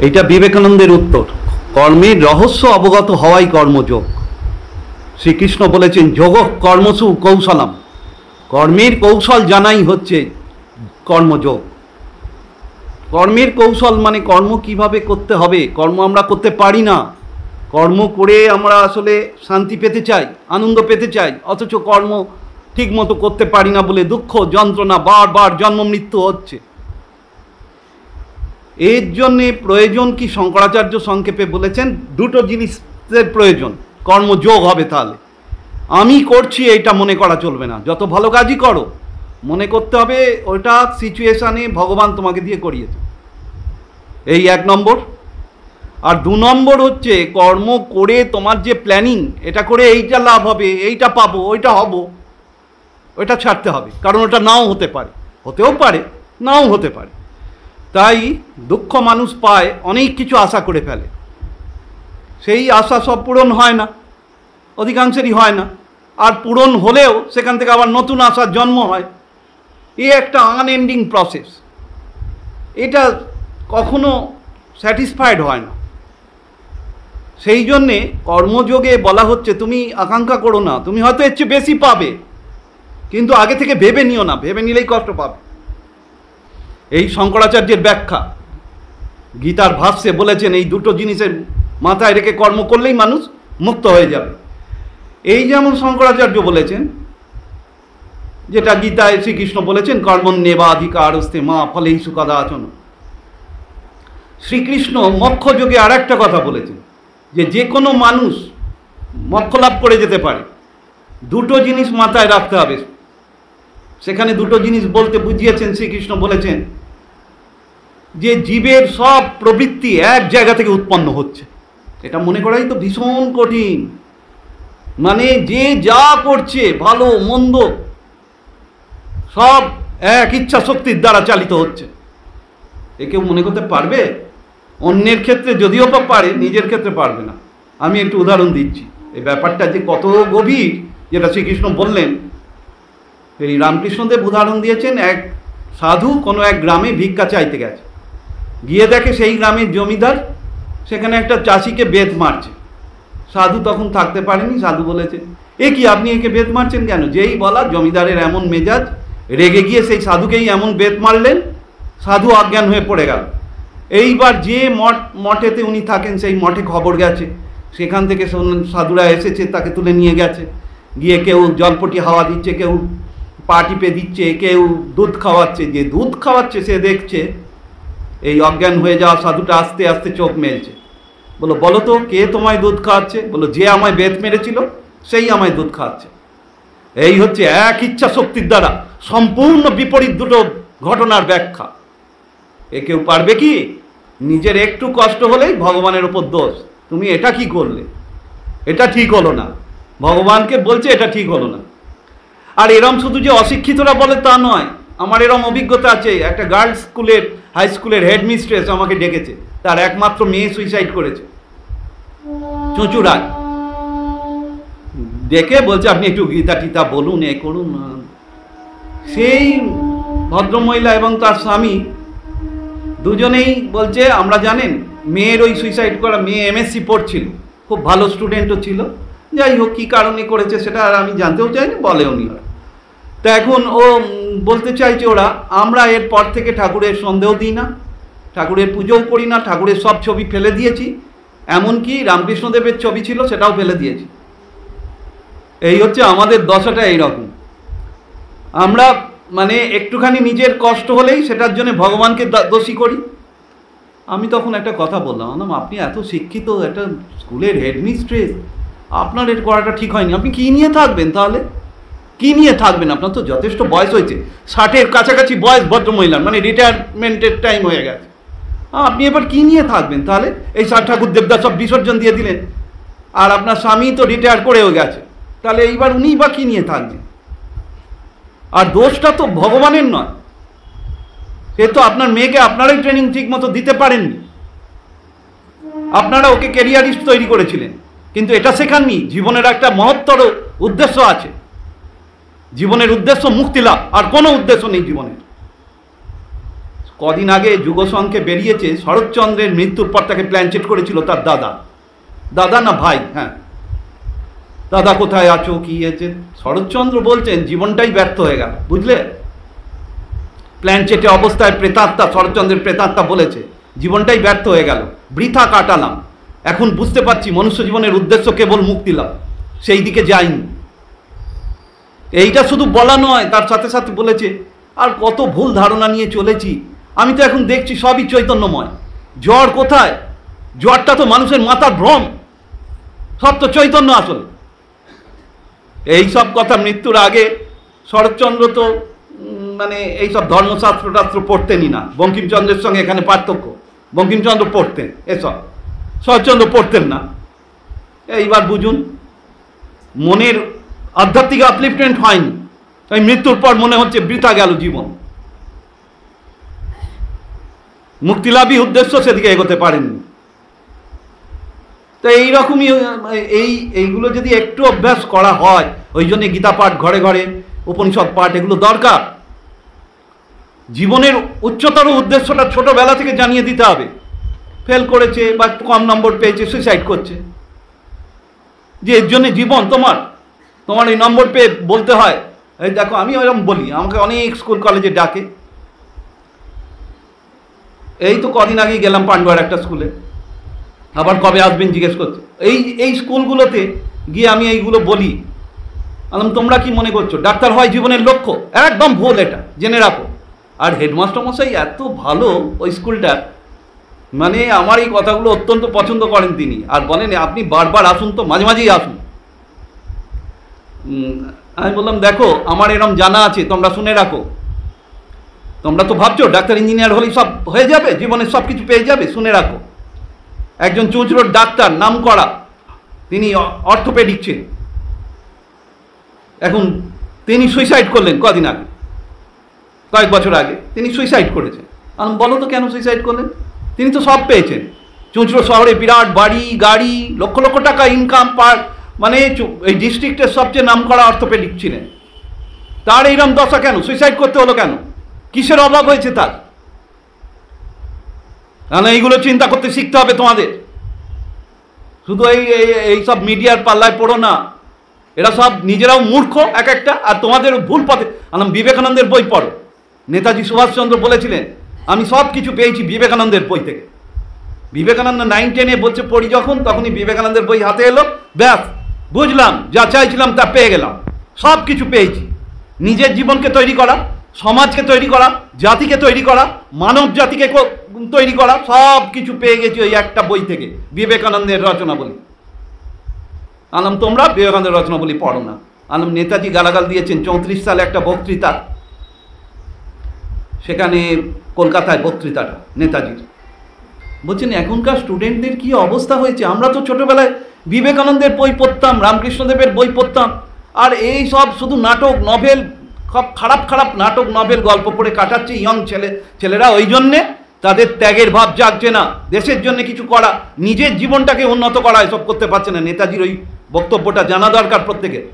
এইটা বিবেকানন্দের উত্তর। কর্মের রহস্য অবগত হওয়াই কর্মযোগ। শ্রীকৃষ্ণ বলেছেন যোগ কর্মসু কৌশলম, কর্মের কৌশল জানাই হচ্ছে কর্মযোগ। কর্মের কৌশল মানে কর্ম কিভাবে করতে হবে। কর্ম আমরা করতে পারি না। কর্ম করে আমরা আসলে শান্তি পেতে চাই, আনন্দ পেতে চাই, অথচ কর্ম ঠিক মতো করতে পারি না বলে দুঃখ যন্ত্রণা, বারবার জন্ম মৃত্যু হচ্ছে। এর জন্যে প্রয়োজন কি, শঙ্করাচার্য সংক্ষেপে বলেছেন দুটো জিনিসের প্রয়োজন। কর্মযোগ হবে, তাহলে আমি করছি এইটা মনে করা চলবে না। যত ভালো কাজই করো মনে করতে হবে ওটা সিচুয়েশানে ভগবান তোমাকে দিয়ে করিয়েছে, এই 1 নম্বর। আর 2 নম্বর হচ্ছে কর্ম করে তোমার যে প্ল্যানিং, এটা করে এইটা লাভ হবে, এইটা পাবো, ওইটা হব, ওইটা ছাড়তে হবে। কারণ ওটা নাও হতে পারে, হতেও পারে, নাও হতে পারে। তাই দুঃখ মানুষ পায়, অনেক কিছু আশা করে ফেলে, সেই আশা সব পূরণ হয় না, অধিকাংশেরই হয় না। আর পূরণ হলেও সেখান থেকে আবার নতুন আশার জন্ম হয়। এই একটা আনএন্ডিং প্রসেস, এটা কখনো স্যাটিসফাইড হয় না। সেই জন্যে কর্মযোগে বলা হচ্ছে তুমি আকাঙ্ক্ষা করো না, তুমি হয়তো এর চেয়ে বেশি পাবে, কিন্তু আগে থেকে ভেবে নিও না, ভেবে নিলেই কষ্ট পাবে। এই শঙ্করাচার্যের ব্যাখ্যা গীতার ভাষ্যে বলেছেন এই দুটো জিনিসের মাথায় রেখে কর্ম করলেই মানুষ মুক্ত হয়ে যাবে। এই যেমন শঙ্করাচার্য বলেছেন, যেটা গীতায় শ্রীকৃষ্ণ বলেছেন কর্মণ্যেবাধিকারস্তে মা ফলেষু কদাচন। শ্রীকৃষ্ণ মোক্ষযোগে আর একটা কথা বলেছেন, যে কোনো মানুষ মোক্ষ লাভ করে যেতে পারে, দুটো জিনিস মাথায় রাখতে হবে। সেখানে দুটো জিনিস বলতে বুঝিয়েছেন শ্রীকৃষ্ণ বলেছেন যে জীবের সব প্রবৃত্তি এক জায়গা থেকে উৎপন্ন হচ্ছে। এটা মনে করাই তো ভীষণ কঠিন। মানে যে যা করছে ভালো মন্দ সব এক ইচ্ছা শক্তির দ্বারা চালিত হচ্ছে। এ কেউ মনে করতে পারবে? অন্যের ক্ষেত্রে যদিও বা পারে, নিজের ক্ষেত্রে পারবে না। আমি একটু উদাহরণ দিচ্ছি, এই ব্যাপারটা যে কত গভীর যেটা শ্রীকৃষ্ণ বললেন। এই রামকৃষ্ণদেব উদাহরণ দিয়েছেন, এক সাধু কোনো এক গ্রামে ভিক্ষা চাইতে গেছে, গিয়ে দেখে সেই গ্রামের জমিদার সেখানে একটা চাষিকে বেত মারছে। সাধু তখন থাকতে পারেনি, সাধু বলেছে এ কি আপনি একে বেত মারছেন কেন? যেই বলা জমিদারের এমন মেজাজ, রেগে গিয়ে সেই সাধুকেই এমন বেত মারলেন, সাধু অজ্ঞান হয়ে পড়ে গেল। এইবার যে মঠেতে উনি থাকেন সেই মঠে খবর গেছে, সেখান থেকে সাধুরা এসেছে, তাকে তুলে নিয়ে গেছে। গিয়ে কেউ জলপটি হাওয়া দিচ্ছে, কেউ পা টিপে দিচ্ছে, কেউ দুধ খাওয়াচ্ছে। যে দুধ খাওয়াচ্ছে সে দেখছে এই অজ্ঞান হয়ে যাওয়া সাধুটা আস্তে আস্তে চোখ মেলছে। বলো তো কে তোমায় দুধ খাওয়াচ্ছে? যে আমায় বেত মেরেছিল সেই আমায় দুধ খাওয়াচ্ছে। এই হচ্ছে এক ইচ্ছা শক্তির দ্বারা সম্পূর্ণ বিপরীত দুটো ঘটনার ব্যাখ্যা। এ কেউ পারবে কি? নিজের একটু কষ্ট হলেই ভগবানের ওপর দোষ, তুমি এটা কি করলে, এটা ঠিক হলো না, ভগবানকে বলছে এটা ঠিক হলো না। আর এরম শুধু যে অশিক্ষিতরা বলে তা নয়, আমার এরম অভিজ্ঞতা আছে। একটা গার্লস স্কুলের, হাই স্কুলের হেডমিস্ট্রেস আমাকে ডেকেছে, তার একমাত্র মেয়ে সুইসাইড করেছে, চুঁচুড়ায়। দেখে বলছে আপনি একটু গীতা টিতা বলুন, এ করুন। সেই ভদ্রমহিলা এবং তার স্বামী দুজনেই বলছে আমরা জানেন মেয়ের ওই সুইসাইড করা, মেয়ে এমএসসি পড়ছিল, খুব ভালো স্টুডেন্টও ছিল, যাই হোক কী কারণে করেছে সেটা আর আমি জানতেও চাইনি, বলেওনি ওরা। তা এখন ও বলতে চাইছে ওরা আমরা এরপর থেকে ঠাকুরের সন্দেহ দিই না, ঠাকুরের পুজোও করি না, ঠাকুরের সব ছবি ফেলে দিয়েছি, এমনকি রামকৃষ্ণদেবের ছবি ছিল সেটাও ফেলে দিয়েছি। এই হচ্ছে আমাদের দশাটা এইরকম। আমরা মানে একটুখানি নিজের কষ্ট হলেই সেটার জন্য ভগবানকে দোষী করি। আমি তখন একটা কথা বললাম, আপনি এত শিক্ষিত, একটা স্কুলের হেডমিস্ট্রেস, আপনার এর করাটা ঠিক হয়নি। আপনি কী নিয়ে থাকবেন তাহলে? কী নিয়ে থাকবেন? আপনার তো যথেষ্ট বয়স হয়েছে, 60-এর কাছাকাছি বয়স ভদ্রমহিলার, মানে রিটায়ারমেন্টের টাইম হয়ে গেছে। আপনি এবার কী নিয়ে থাকবেন তাহলে? এই ঠাকুর দেবদাস সব বিসর্জন দিয়ে দিলেন, আর আপনার স্বামী তো রিটায়ার করেও গেছে, তাহলে এইবার উনিই বা কী নিয়ে থাকবেন? আর দোষটা তো ভগবানের নয়, সে তো আপনার মেয়েকে আপনারাই ট্রেনিং ঠিক মতো দিতে পারেননি। আপনারা ওকে ক্যারিয়ারিস্ট তৈরি করেছিলেন, কিন্তু এটা শেখাননি জীবনের একটা মহত্তর উদ্দেশ্য আছে। জীবনের উদ্দেশ্য মুক্তি লাভ, আর কোনো উদ্দেশ্য নেই জীবনের। কদিন আগে যুগসংখ্যে বেরিয়েছে শরৎচন্দ্রের মৃত্যুর পর তাকে প্ল্যানচেট করেছিল তার দাদা, দাদা না ভাই, হ্যাঁ, দাদা কোথায় আছো কি হয়েছে। শরৎচন্দ্র বলছেন জীবনটাই ব্যর্থ হয়ে গেল, বুঝলে। প্ল্যানচেটে অবস্থায় প্রেতাত্মা, শরৎচন্দ্রের প্রেতাত্মা বলেছে জীবনটাই ব্যর্থ হয়ে গেল, বৃথা কাটালাম, এখন বুঝতে পারছি মনুষ্য জীবনের উদ্দেশ্য কেবল মুক্তি লাভ, সেই দিকে যাইনি। এইটা শুধু বলা নয়, তার সাথে সাথে বলেছে আর কত ভুল ধারণা নিয়ে চলেছি, আমি তো এখন দেখছি সবই চৈতন্যময়। জ্বর কোথায়? জ্বরটা তো মানুষের মাথার ভ্রম, সব তো চৈতন্য আসলে। এইসব কথা মৃত্যুর আগে শরৎচন্দ্র তো মানে এইসব ধর্মশাস্ত্র টাস্ত্র পড়তেনই না। বঙ্কিমচন্দ্রের সঙ্গে এখানে পার্থক্য, বঙ্কিমচন্দ্র পড়তেন এসব, শরৎচন্দ্র পড়তেন না। এইবার বুঝুন, মনের আধ্যাত্মিক আপলিফমেন্ট হয়নি, তাই মৃত্যুর পর মনে হচ্ছে বৃথা গেল জীবন, মুক্তিলাভী উদ্দেশ্য সেদিকে এগোতে পারেননি। তো এইরকমই এইগুলো যদি একটু অভ্যাস করা হয়, ওই জন্য গীতা পাঠ, ঘরে ঘরে উপনিষদ পাঠ, এগুলো দরকার। জীবনের উচ্চতর উদ্দেশ্যটা ছোটবেলা থেকে জানিয়ে দিতে হবে। ফেল করেছে বা কম নম্বর পেয়েছে, সুইসাইড করছে, যে এর জন্য জীবন তোমার এই নম্বর পেয়ে বলতে হয়। এই দেখো, আমি ওরকম বলি, আমাকে অনেক স্কুল কলেজে ডাকে। এই তো কদিন আগেই গেলাম পান্ডুয়ার একটা স্কুলে, আবার কবে আসবেন জিজ্ঞেস করছে। এই স্কুলগুলোতে গিয়ে আমি এইগুলো বলি, তোমরা কি মনে করছো ডাক্তার হয় জীবনের লক্ষ্য? একদম ভুল, এটা জেনে রাখো। আর হেডমাস্টার মশাই এত ভালো ওই স্কুলটার, মানে আমার এই কথাগুলো অত্যন্ত পছন্দ করেন তিনি, আর বলেন আপনি বারবার আসুন, তো মাঝে মাঝেই আসুন। আমি বললাম দেখো, আমার এরকম জানা আছে, তোমরা শুনে রাখো। তোমরা তো ভাবছো ডাক্তার ইঞ্জিনিয়ার হলেই সব হয়ে যাবে, জীবনের সব কিছু পেয়ে যাবে, শুনে রাখো। একজন চুঁচুড়োর ডাক্তার, নাম করা, তিনি অর্থোপেডিক ছিলেন, এখন তিনি সুইসাইড করলেন কদিন আগে, কয়েক বছর আগে তিনি সুইসাইড করেছেন। বলো তো কেন সুইসাইড করলেন? তিনি তো সব পেয়েছেন, চুঁচুড়ো শহরে বিরাট বাড়ি গাড়ি, লক্ষ লক্ষ টাকা ইনকাম, মানে এই ডিস্ট্রিক্টের সবচেয়ে নাম করা অর্থোপেডিক ছিলেন, তার এইরকম দশা কেন? সুইসাইড করতে হলো কেন? কিসের অভাব হয়েছে তার? কারণ এইগুলো চিন্তা করতে শিখতে হবে তোমাদের। শুধু এই সব মিডিয়ার পাল্লায় পড়ো না, এরা সব নিজেরাও মূর্খ এক একটা, আর তোমাদের ভুল পথে। বিবেকানন্দের বই পড়ো, নেতাজি সুভাষচন্দ্র বলেছিলেন আমি সব কিছু পেয়েছি বিবেকানন্দের বই থেকে। বিবেকানন্দ 9-10 বলছে পড়ি যখন, তখনই বিবেকানন্দের বই হাতে এলো, ব্যাস বুঝলাম, যা চাইছিলাম তা পেয়ে গেলাম, সব কিছু পেয়েছি। নিজের জীবনকে তৈরি করা, সমাজকে তৈরি করা, জাতিকে তৈরি করা, মানব জাতিকে তৈরি করা, সব কিছু পেয়ে গেছি ওই একটা বই থেকে, বিবেকানন্দের রচনাবলী। তোমরা বিবেকানন্দের রচনাবলী পড়ো না। নেতাজি গালাগাল দিয়েছেন 34 সালে একটা বক্তৃতা, সেখানে কলকাতায় বক্তৃতাটা নেতাজির, বলছেন এখনকার স্টুডেন্টদের কি অবস্থা হয়েছে। আমরা তো ছোটবেলায় বিবেকানন্দের বই পড়তাম, রামকৃষ্ণদেবের বই পড়তাম, আর এই সব শুধু নাটক নভেল, সব খারাপ খারাপ নাটক নভেল গল্প পড়ে কাটাচ্ছে ইয়ং ছেলেরা। ওই জন্যে তাদের ত্যাগের ভাব জাগছে না, দেশের জন্য কিছু করা, নিজের জীবনটাকে উন্নত করা, এসব করতে পারছে না। নেতাজির ওই বক্তব্যটা জানা দরকার প্রত্যেকের।